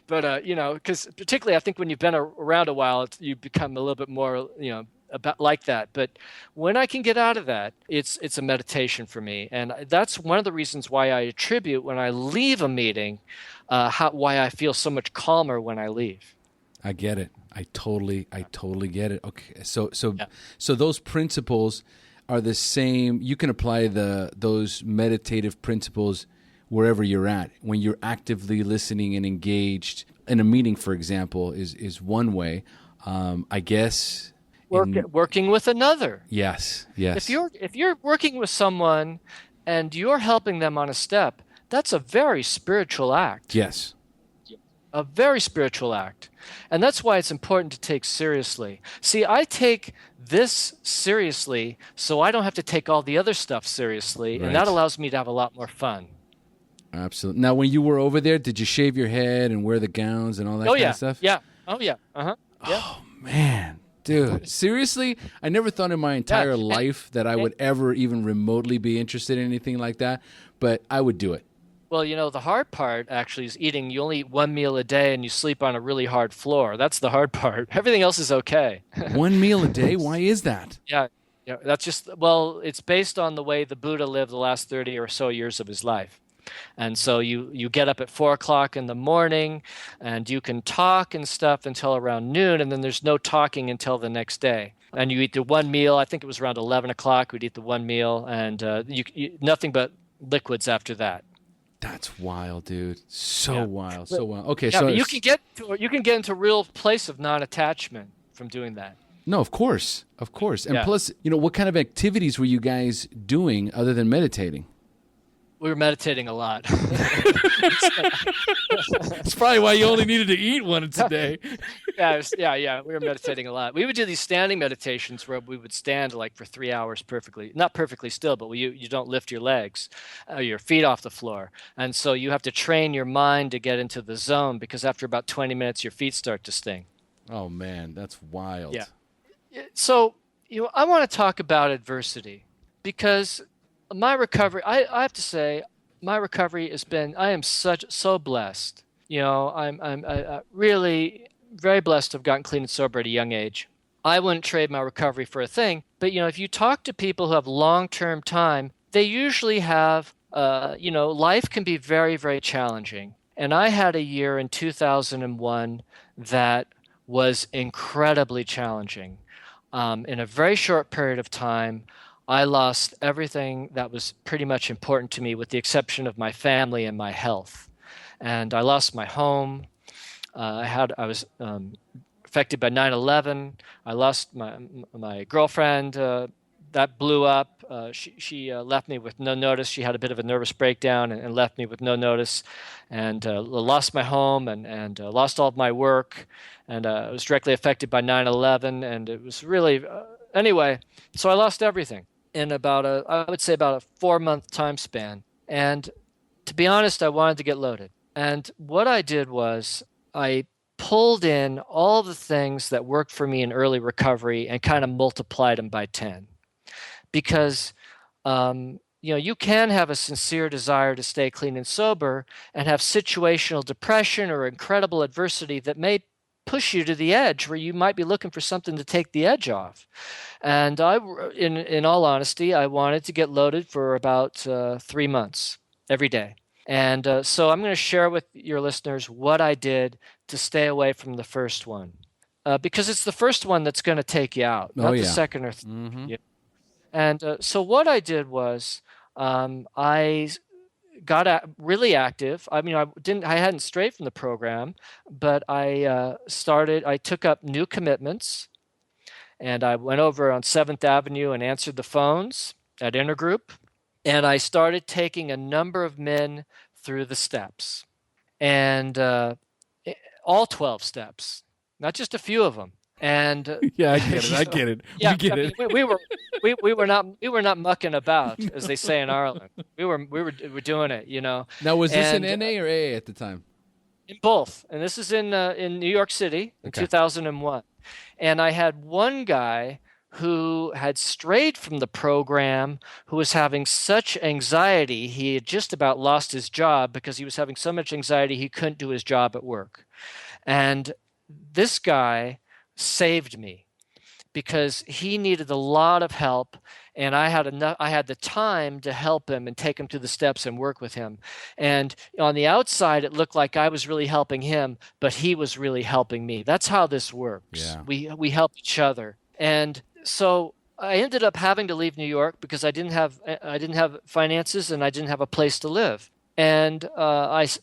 Speaker 1: but because particularly I think when you've been around a while, you become a little bit more, about like that. But when I can get out of that, it's a meditation for me. And that's one of the reasons why I attribute when I leave a meeting, why I feel so much calmer when I leave.
Speaker 3: I get it. I totally get it. Okay. So those principles are the same. You can apply those meditative principles wherever you're at. When you're actively listening and engaged in a meeting, for example, is one way. I guess
Speaker 1: working with another.
Speaker 3: Yes.
Speaker 1: If you're working with someone and you're helping them on a step, that's a very spiritual act.
Speaker 3: Yes.
Speaker 1: A very spiritual act. And that's why it's important to take seriously. See, I take this seriously so I don't have to take all the other stuff seriously,
Speaker 3: Right.
Speaker 1: and that allows me to have a lot more fun.
Speaker 3: Absolutely. Now, when you were over there, did you shave your head and wear the gowns and all that kind of stuff?
Speaker 1: Yeah. Oh, yeah. Uh-huh. Yeah.
Speaker 3: Oh, man. Dude, seriously? I never thought in my entire life that I would ever even remotely be interested in anything like that, but I would do it.
Speaker 1: Well, the hard part actually is eating. You only eat one meal a day and you sleep on a really hard floor. That's the hard part. Everything else is okay.
Speaker 3: One meal a day? Why is that?
Speaker 1: Yeah, that's it's based on the way the Buddha lived the last 30 or so years of his life. And so you get up at 4 o'clock in the morning and you can talk and stuff until around noon, and then there's no talking until the next day. And you eat the one meal. I think it was around 11 o'clock we'd eat the one meal, and you nothing but liquids after that.
Speaker 3: That's wild, dude. So wild. Okay,
Speaker 1: yeah,
Speaker 3: so
Speaker 1: but you can get into a real place of non-attachment from doing that.
Speaker 3: No, of course. And plus, what kind of activities were you guys doing other than meditating?
Speaker 1: We were meditating a lot.
Speaker 3: That's probably why you only needed to eat one today.
Speaker 1: Yeah. We were meditating a lot. We would do these standing meditations where we would stand like for 3 hours not perfectly still, but you don't lift your legs, your feet off the floor. And so you have to train your mind to get into the zone, because after about 20 minutes, your feet start to sting.
Speaker 3: Oh, man, that's wild.
Speaker 1: Yeah. So, I want to talk about adversity, because my recovery, I have to say, my recovery has been, I am so blessed. I'm really very blessed to have gotten clean and sober at a young age. I wouldn't trade my recovery for a thing. But, if you talk to people who have long-term time, they usually have, life can be very, very challenging. And I had a year in 2001 that was incredibly challenging. In a very short period of time, I lost everything that was pretty much important to me, with the exception of my family and my health. And I lost my home. I was affected by 9/11. I lost my girlfriend. That blew up. She left me with no notice. She had a bit of a nervous breakdown and left me with no notice, and lost my home and lost all of my work. And I was directly affected by 9/11, and it was really anyway. So I lost everything in I would say about a 4-month time span. And to be honest, I wanted to get loaded. And what I did was I pulled in all the things that worked for me in early recovery and kind of multiplied them by 10. Because, you can have a sincere desire to stay clean and sober and have situational depression or incredible adversity that may push you to the edge, where you might be looking for something to take the edge off. And in all honesty, I wanted to get loaded for about 3 months every day. And so I'm going to share with your listeners what I did to stay away from the first one, because it's the first one that's going to take you out, not the second or third.
Speaker 3: Mm-hmm.
Speaker 1: Yeah. And so what I did was I got really active. I mean, I hadn't strayed from the program, but I took up new commitments, and I went over on 7th Avenue and answered the phones at Intergroup, and I started taking a number of men through the steps, and all 12 steps, not just a few of them. And
Speaker 3: Yeah, I get it. I get it.
Speaker 1: yeah,
Speaker 3: We get
Speaker 1: I mean,
Speaker 3: it.
Speaker 1: we were not mucking about, as they say in Ireland. We were doing it, you know.
Speaker 3: Now, was this in
Speaker 1: And
Speaker 3: NA or AA at the time?
Speaker 1: in both, and this is in New York City in
Speaker 3: Okay.
Speaker 1: 2001. And I had one guy who had strayed from the program, who was having such anxiety, he had just about lost his job because he was having so much anxiety he couldn't do his job at work. And this guy saved me because he needed a lot of help, and I had the time to help him and take him through the steps and work with him. And on the outside, it looked like I was really helping him, but he was really helping me. That's how this works.
Speaker 3: Yeah.
Speaker 1: We help each other. And so I ended up having to leave New York because I didn't have finances and I didn't have a place to live. And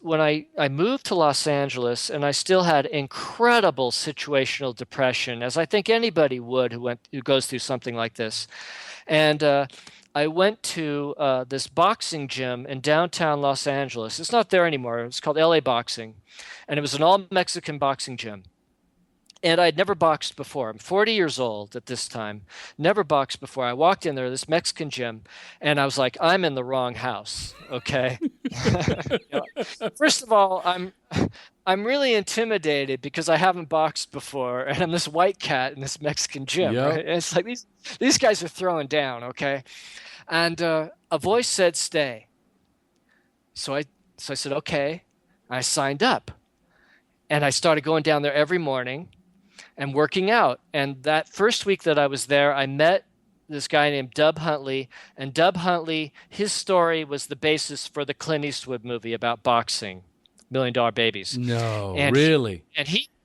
Speaker 1: when I moved to Los Angeles, and I still had incredible situational depression, as I think anybody would who goes through something like this. And I went to this boxing gym in downtown Los Angeles. It's not there anymore. It's called LA Boxing, and it was an all-Mexican boxing gym. And I'd never boxed before. I'm 40 years old at this time. Never boxed before. I walked in there, this Mexican gym, and I was like, I'm in the wrong house. Okay. You know, first of all, I'm really intimidated because I haven't boxed before, and I'm this white cat in this Mexican gym.
Speaker 3: Yep.
Speaker 1: Right? And it's like these guys are throwing down. Okay. And a voice said, "Stay." So I said, okay. I signed up, and I started going down there every morning and working out. And that first week that I was there, I met this guy named Dub Huntley. And Dub Huntley, his story was the basis for the Clint Eastwood movie about boxing, $1 Million Babies.
Speaker 3: No,
Speaker 1: And
Speaker 3: really?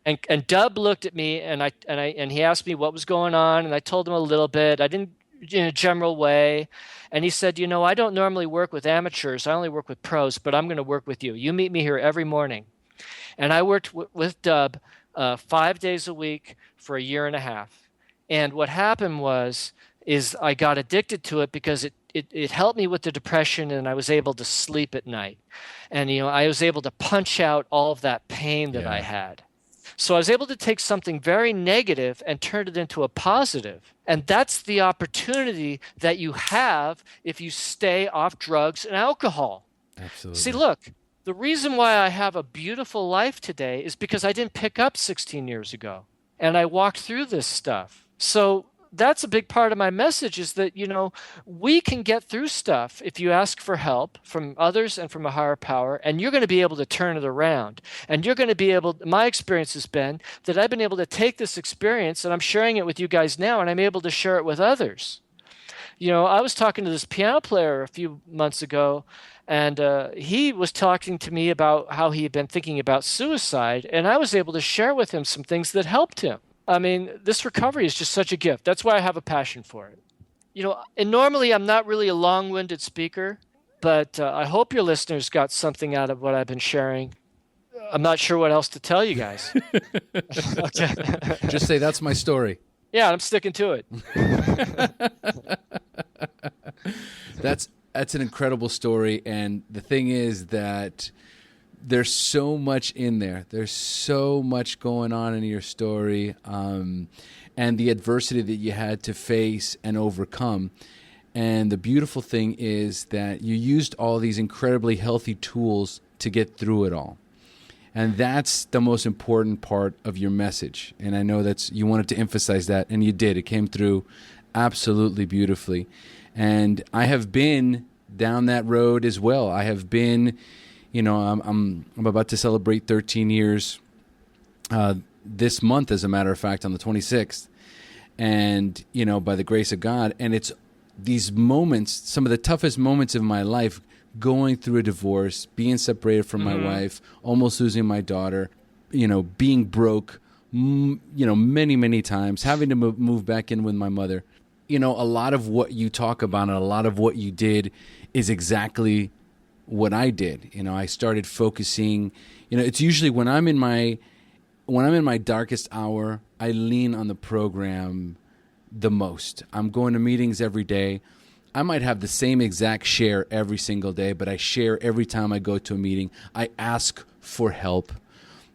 Speaker 1: And Dub looked at me, and he asked me what was going on, and I told him a little bit. I didn't, in a general way. And he said, I don't normally work with amateurs. I only work with pros, but I'm going to work with you. You meet me here every morning. And I worked with Dub 5 days a week for a year and a half. And what happened is I got addicted to it because it helped me with the depression, and I was able to sleep at night. And, I was able to punch out all of that pain that I had. So I was able to take something very negative and turn it into a positive. And that's the opportunity that you have if you stay off drugs and alcohol.
Speaker 3: Absolutely.
Speaker 1: See, look. The reason why I have a beautiful life today is because I didn't pick up 16 years ago, and I walked through this stuff. So that's a big part of my message, is that, we can get through stuff if you ask for help from others and from a higher power, and you're going to be able to turn it around. And you're going to be able, my experience has been that I've been able to take this experience, and I'm sharing it with you guys now, and I'm able to share it with others. I was talking to this piano player a few months ago, and he was talking to me about how he had been thinking about suicide, and I was able to share with him some things that helped him. I mean, this recovery is just such a gift. That's why I have a passion for it. And normally I'm not really a long-winded speaker, but I hope your listeners got something out of what I've been sharing. I'm not sure what else to tell you guys. Okay.
Speaker 3: Just say, that's my story.
Speaker 1: Yeah, I'm sticking to it.
Speaker 3: That's an incredible story, and the thing is that there's so much in there. There's so much going on in your story, and the adversity that you had to face and overcome. And the beautiful thing is that you used all these incredibly healthy tools to get through it all. And that's the most important part of your message. And I know you wanted to emphasize that, and you did. It came through absolutely beautifully. And I have been down that road as well. I have been, I'm about to celebrate 13 years this month, as a matter of fact, on the 26th. And, by the grace of God. And it's these moments, some of the toughest moments of my life, going through a divorce, being separated from my wife, almost losing my daughter, being broke, many, many times, having to move back in with my mother. A lot of what you talk about and a lot of what you did is exactly what I did. I started focusing, it's usually when I'm in my darkest hour, I lean on the program the most. I'm going to meetings every day. I might have the same exact share every single day, but I share every time I go to a meeting. I ask for help.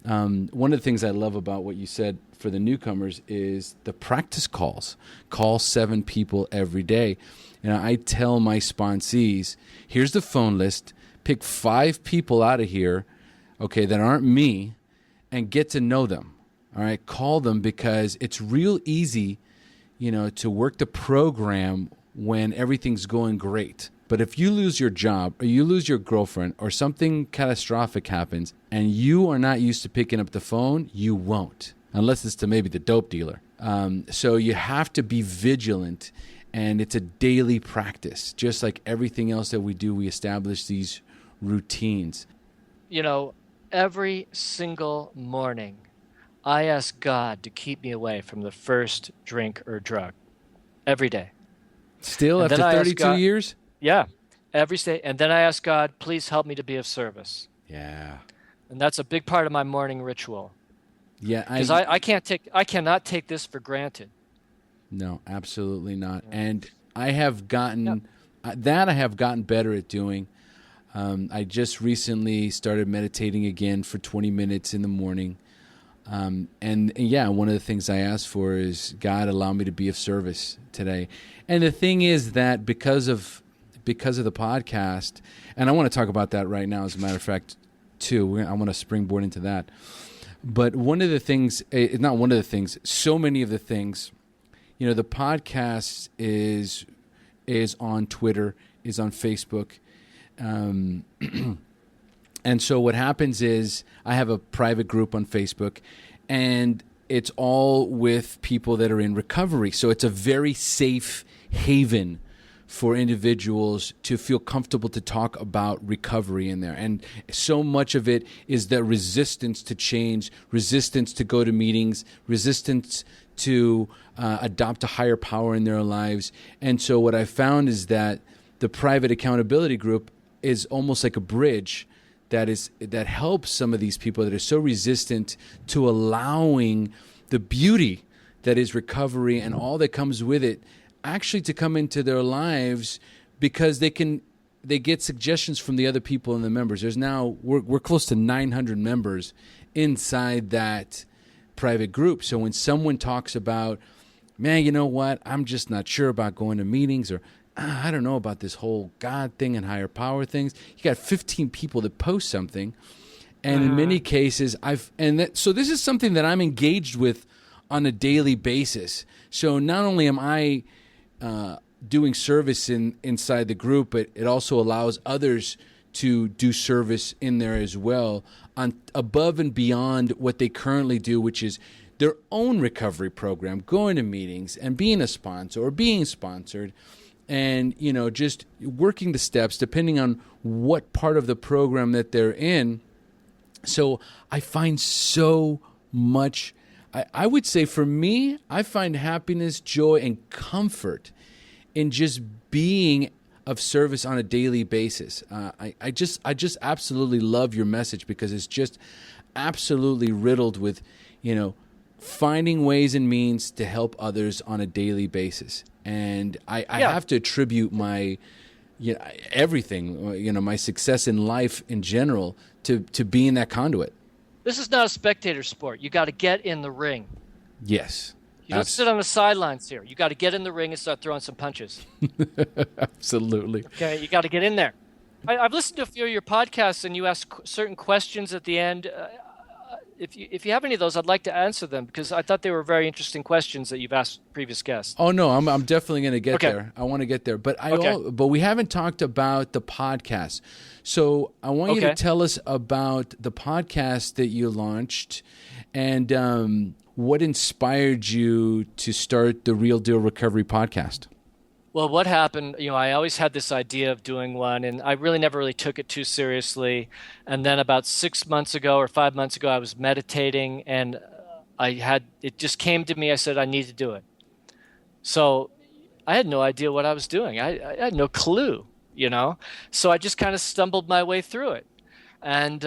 Speaker 3: One of the things I love about what you said for the newcomers is the practice calls. Call 7 people every day. I tell my sponsees, here's the phone list. Pick 5 people out of here, okay, that aren't me, and get to know them. All right, call them, because it's real easy, to work the program when everything's going great. But if you lose your job, or you lose your girlfriend, or something catastrophic happens, and you are not used to picking up the phone, you won't, unless it's to maybe the dope dealer. So you have to be vigilant, and it's a daily practice. Just like everything else that we do, we establish these routines.
Speaker 1: Every single morning, I ask God to keep me away from the first drink or drug. Every day.
Speaker 3: Still, after 32 years?
Speaker 1: Yeah, every day. And then I ask God, please help me to be of service.
Speaker 3: Yeah.
Speaker 1: And that's a big part of my morning ritual.
Speaker 3: Yeah,
Speaker 1: because I cannot take this for granted.
Speaker 3: No, absolutely not. And I have gotten better at doing. I just recently started meditating again for 20 minutes in the morning. And one of the things I asked for is, God, allow me to be of service today. And the thing is that because of the podcast, and I want to talk about that right now, as a matter of fact, too. I want to springboard into that. But so many of the things, the podcast is on Twitter, is on Facebook. And so what happens is I have a private group on Facebook, and it's all with people that are in recovery. So it's a very safe haven for individuals to feel comfortable to talk about recovery in there. And so much of it is the resistance to change, resistance to go to meetings, resistance to adopt a higher power in their lives. And so what I found is that the private accountability group is almost like a bridge that helps some of these people that are so resistant to allowing the beauty that is recovery and all that comes with it actually to come into their lives, because they get suggestions from the other people and the members. There's now we're close to 900 members inside that private group. So when someone talks about, man, you know what, I'm just not sure about going to meetings, or I don't know about this whole God thing and higher power things, you got 15 people that post something. And in many cases, so this is something that I'm engaged with on a daily basis. So not only am I doing service inside the group, but it also allows others to do service in there as well, on above and beyond what they currently do, which is their own recovery program, going to meetings and being a sponsor or being sponsored. And, just working the steps depending on what part of the program that they're in. So I find so much, I would say for me, I find happiness, joy, and comfort in just being of service on a daily basis. I just absolutely love your message, because it's just absolutely riddled with, finding ways and means to help others on a daily basis. And I have to attribute my, everything, my success in life in general to being that conduit.
Speaker 1: This is not a spectator sport. You got to get in the ring.
Speaker 3: Yes.
Speaker 1: You don't sit on the sidelines here. You got to get in the ring and start throwing some punches.
Speaker 3: Absolutely.
Speaker 1: Okay, you got to get in there. I've listened to a few of your podcasts, and you ask certain questions at the end. If you have any of those, I'd like to answer them, because I thought they were very interesting questions that you've asked previous guests.
Speaker 3: Oh no, I'm definitely going to get there. I want to get there, but but we haven't talked about the podcast. So I want you to tell us about the podcast that you launched, and what inspired you to start the Real Deal Recovery podcast.
Speaker 1: Well, what happened, I always had this idea of doing one, and I never really took it too seriously. And then about 6 months ago or 5 months ago, I was meditating, and it just came to me. I said, I need to do it. So I had no idea what I was doing. I had no clue, So I just kind of stumbled my way through it, and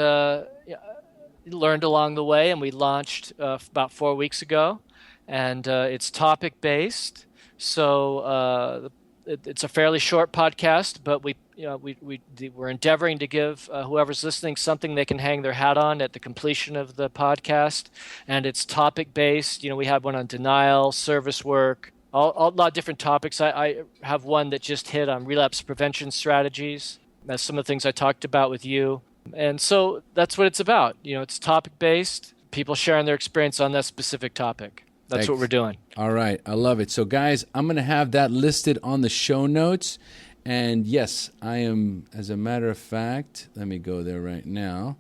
Speaker 1: learned along the way. And we launched about 4 weeks ago, and it's topic-based. So It's a fairly short podcast, but we're endeavoring to give whoever's listening something they can hang their hat on at the completion of the podcast. And it's topic based. We have one on denial, service work, a lot of different topics. I have one that just hit on relapse prevention strategies. That's some of the things I talked about with you. And so that's what it's about. It's topic based, people sharing their experience on that specific topic. That's what we're doing.
Speaker 3: All right. I love it. So, guys, I'm going to have that listed on the show notes. And, yes, I am, as a matter of fact, let me go there right now.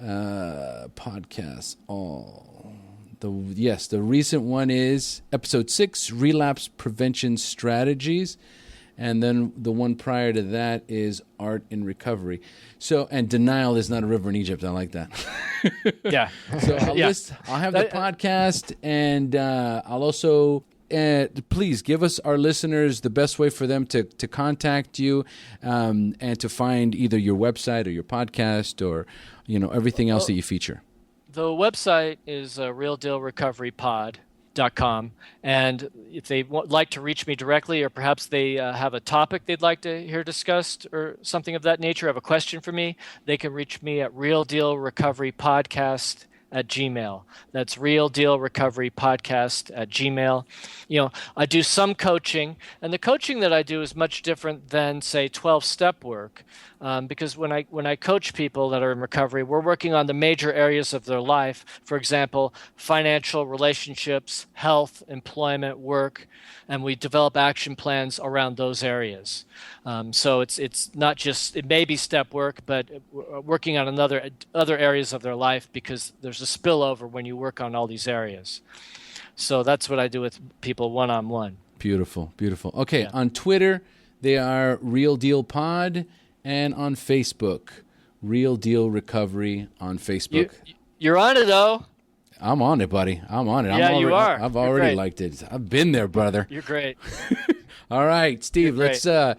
Speaker 3: Podcasts. The recent one is episode 6, Relapse Prevention Strategies. And then the one prior to that is Art in Recovery. So, and denial is not a river in Egypt. I like that.
Speaker 1: Yeah.
Speaker 3: So I'll have the podcast, and I'll also, please give us, our listeners, the best way for them to contact you and to find either your website or your podcast or, everything else that you feature.
Speaker 1: The website is realdealrecoverypod.com. And if they like to reach me directly, or perhaps they have a topic they'd like to hear discussed or something of that nature, have a question for me, they can reach me at realdealrecoverypodcast@gmail.com. That's realdealrecoverypodcast@gmail.com. I do some coaching, and the coaching that I do is much different than, say, 12-step work, because when I coach people that are in recovery, we're working on the major areas of their life. For example, financial, relationships, health, employment, work, and we develop action plans around those areas. So it's not just, it may be step work, but working on other areas of their life, because there's a spillover when you work on all these areas. So that's what I do with people one-on-one.
Speaker 3: Beautiful, beautiful. Okay,
Speaker 1: Yeah.
Speaker 3: On Twitter, they are Real Deal Pod, and on Facebook, Real Deal Recovery on Facebook.
Speaker 1: You're on it, though.
Speaker 3: I'm on it, buddy. I'm on it.
Speaker 1: Yeah, you are.
Speaker 3: I've
Speaker 1: You're
Speaker 3: already
Speaker 1: great.
Speaker 3: liked it. I've been there, brother.
Speaker 1: You're great.
Speaker 3: All right, Steve,
Speaker 1: You're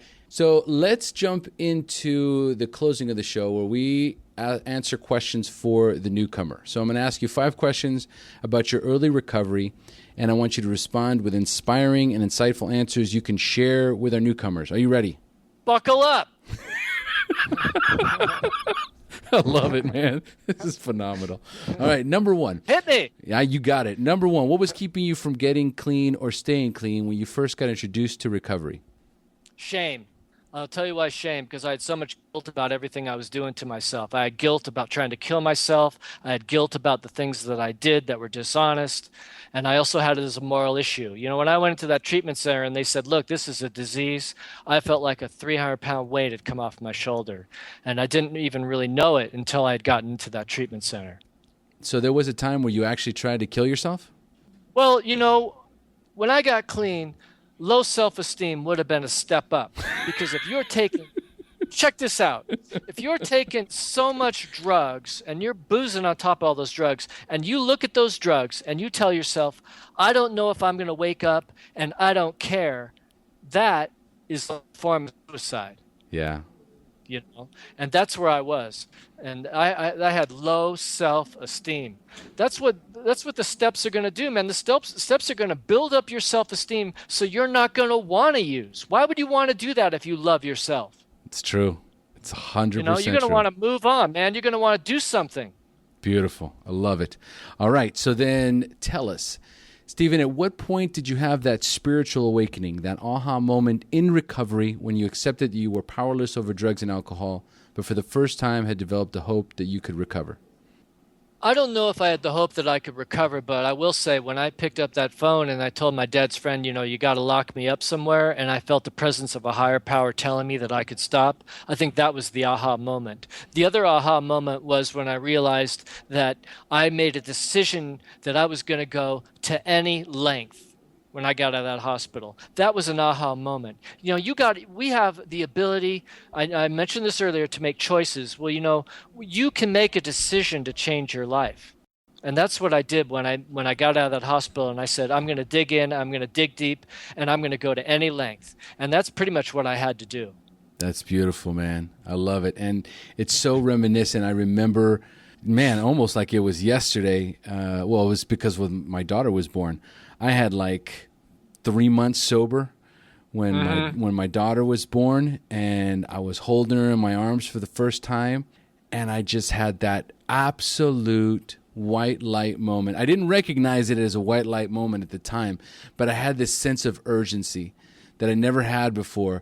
Speaker 3: let's jump into the closing of the show where we answer questions for the newcomer. So I'm going to ask you 5 questions about your early recovery, and I want you to respond with inspiring and insightful answers you can share with our newcomers. Are you ready?
Speaker 1: Buckle up.
Speaker 3: I love it, man. This is phenomenal. All right, number 1.
Speaker 1: Hit me.
Speaker 3: Yeah, you got it. Number 1, what was keeping you from getting clean or staying clean when you first got introduced to recovery?
Speaker 1: Shame. I'll tell you why shame, because I had so much guilt about everything I was doing to myself. I had guilt about trying to kill myself. I had guilt about the things that I did that were dishonest. And I also had it as a moral issue. When I went into that treatment center and they said, look, this is a disease, I felt like a 300-pound weight had come off my shoulder. And I didn't even really know it until I had gotten into that treatment center.
Speaker 3: So there was a time where you actually tried to kill yourself?
Speaker 1: Well, when I got clean, low self-esteem would have been a step up, because if you're taking, check this out, if you're taking so much drugs and you're boozing on top of all those drugs, and you look at those drugs and you tell yourself, I don't know if I'm going to wake up and I don't care, that is a form of suicide.
Speaker 3: Yeah.
Speaker 1: And that's where I was. And I had low self-esteem. That's what the steps are going to do, man. The steps are going to build up your self-esteem so you're not going to want to use. Why would you want to do that if you love yourself?
Speaker 3: It's true. It's 100%
Speaker 1: You're going to want to move on, man. You're going to want to do something.
Speaker 3: Beautiful. I love it. All right. So then tell us, Stephen, at what point did you have that spiritual awakening, that aha moment in recovery when you accepted that you were powerless over drugs and alcohol, but for the first time had developed the hope that you could recover?
Speaker 1: I don't know if I had the hope that I could recover, but I will say when I picked up that phone and I told my dad's friend, you got to lock me up somewhere, and I felt the presence of a higher power telling me that I could stop, I think that was the aha moment. The other aha moment was when I realized that I made a decision that I was going to go to any length when I got out of that hospital. That was an aha moment. We have the ability, I mentioned this earlier, to make choices. Well, you can make a decision to change your life. And that's what I did when I got out of that hospital, and I said, I'm going to dig in, I'm going to dig deep, and I'm going to go to any length. And that's pretty much what I had to do.
Speaker 3: That's beautiful, man. I love it. And it's so reminiscent. I remember, man, almost like it was yesterday. It was because when my daughter was born, I had like 3 months sober when my daughter was born, and I was holding her in my arms for the first time, and I just had that absolute white light moment. I didn't recognize it as a white light moment at the time, but I had this sense of urgency that I never had before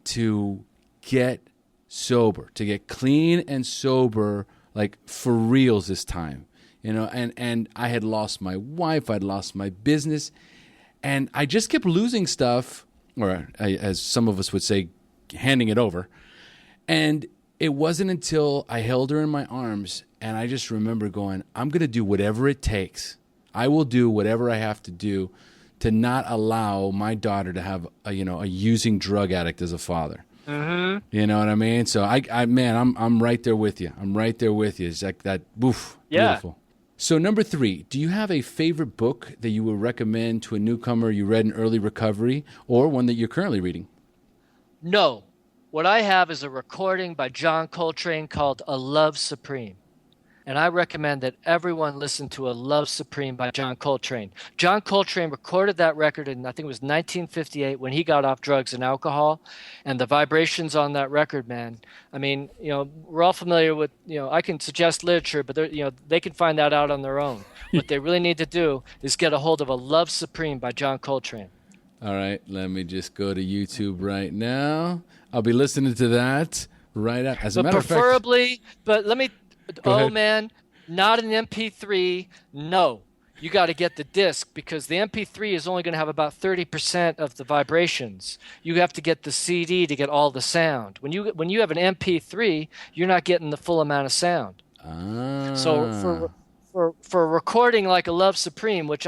Speaker 3: to get sober, to get clean and sober, like for reals this time. And I had lost my wife, I'd lost my business, and I just kept losing stuff, or as some of us would say, handing it over. And it wasn't until I held her in my arms, and I just remember going, I'm going to do whatever it takes. I will do whatever I have to do to not allow my daughter to have a using drug addict as a father. Mm-hmm. You know what I mean? So I'm right there with you. I'm right there with you. It's like that. Oof,
Speaker 1: yeah.
Speaker 3: Beautiful. So number 3, do you have a favorite book that you would recommend to a newcomer you read in early recovery, or one that you're currently reading?
Speaker 1: No. What I have is a recording by John Coltrane called A Love Supreme. And I recommend that everyone listen to A Love Supreme by John Coltrane. John Coltrane recorded that record in, I think it was 1958, when he got off drugs and alcohol. And the vibrations on that record, man. I mean, we're all familiar with, I can suggest literature, but they can find that out on their own. What they really need to do is get a hold of A Love Supreme by John Coltrane.
Speaker 3: All right, let me just go to YouTube right now. I'll be listening to that right out. As a matter of fact,
Speaker 1: preferably, but let me... man, not an MP3. No, you got to get the disc, because the MP3 is only going to have about 30% of the vibrations. You have to get the CD to get all the sound. When you have an MP3, you're not getting the full amount of sound. So for recording like A Love Supreme, which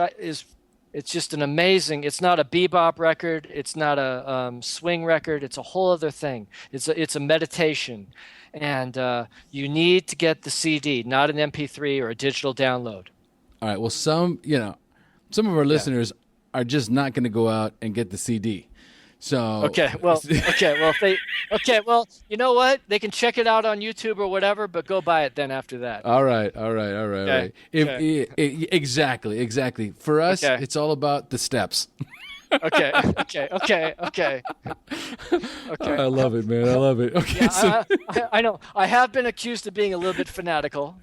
Speaker 1: it's just an amazing. It's not a bebop record. It's not a swing record. It's a whole other thing. It's a meditation. And you need to get the CD, not an MP3 or a digital download.
Speaker 3: All right. Well, some of our listeners are just not going to go out and get the CD. So
Speaker 1: well, you know what? They can check it out on YouTube or whatever, but go buy it then after that.
Speaker 3: All right. Exactly. For us, it's all about the steps.
Speaker 1: Okay.
Speaker 3: I love it, man. I love it. Okay,
Speaker 1: yeah, I know. I have been accused of being a little bit fanatical.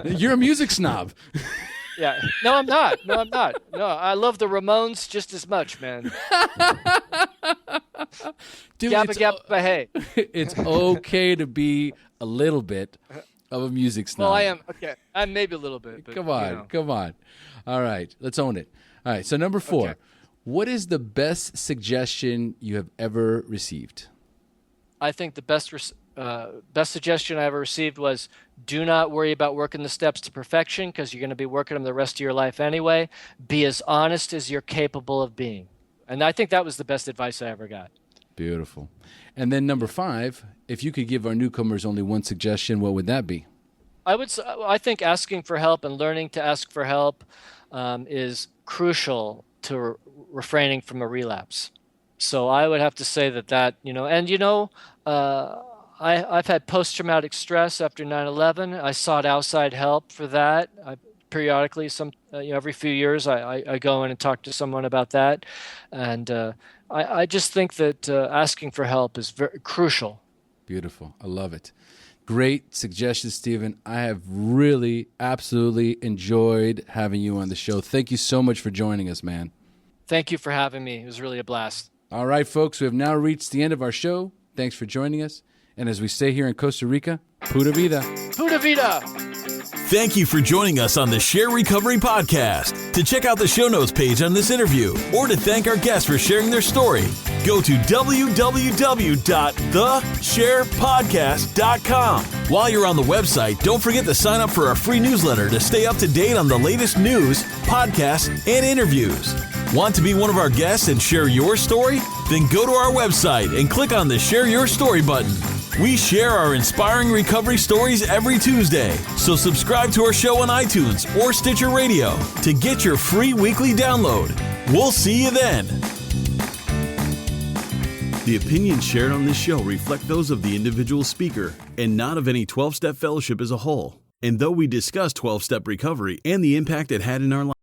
Speaker 3: You're a music snob.
Speaker 1: Yeah. No, I'm not. No, I love the Ramones just as much, man.
Speaker 3: Dude,
Speaker 1: Gabba, hey.
Speaker 3: It's okay to be a little bit of a music snob.
Speaker 1: Well, I am. Okay. I'm maybe a little bit. But,
Speaker 3: come on. All right. Let's own it. All right. So number 4. Okay. What is the best suggestion you have ever received?
Speaker 1: I think the best suggestion I ever received was, do not worry about working the steps to perfection, because you're going to be working them the rest of your life anyway. Be as honest as you're capable of being. And I think that was the best advice I ever got.
Speaker 3: Beautiful. And then number 5, if you could give our newcomers only one suggestion, what would that be?
Speaker 1: I think asking for help and learning to ask for help is crucial to refraining from a relapse. So I would have to say that I've had post-traumatic stress after 9/11. I sought outside help for that. Periodically, every few years, I go in and talk to someone about that. And I just think that asking for help is very crucial.
Speaker 3: Beautiful. I love it. Great suggestion, Stephen. I have really, absolutely enjoyed having you on the show. Thank you so much for joining us, man.
Speaker 1: Thank you for having me. It was really a blast.
Speaker 3: All right, folks, we have now reached the end of our show. Thanks for joining us. And as we say here in Costa Rica, pura vida.
Speaker 1: Pura vida.
Speaker 2: Thank you for joining us on the SHAIR Recovery Podcast. To check out the show notes page on this interview, or to thank our guests for sharing their story, go to www.theshairpodcast.com. While you're on the website, don't forget to sign up for our free newsletter to stay up to date on the latest news, podcasts, and interviews. Want to be one of our guests and share your story? Then go to our website and click on the Share Your Story button. We share our inspiring recovery stories every Tuesday, so subscribe to our show on iTunes or Stitcher Radio to get your free weekly download. We'll see you then. The opinions shared on this show reflect those of the individual speaker and not of any 12-Step Fellowship as a whole. And though we discuss 12-Step recovery and the impact it had in our lives,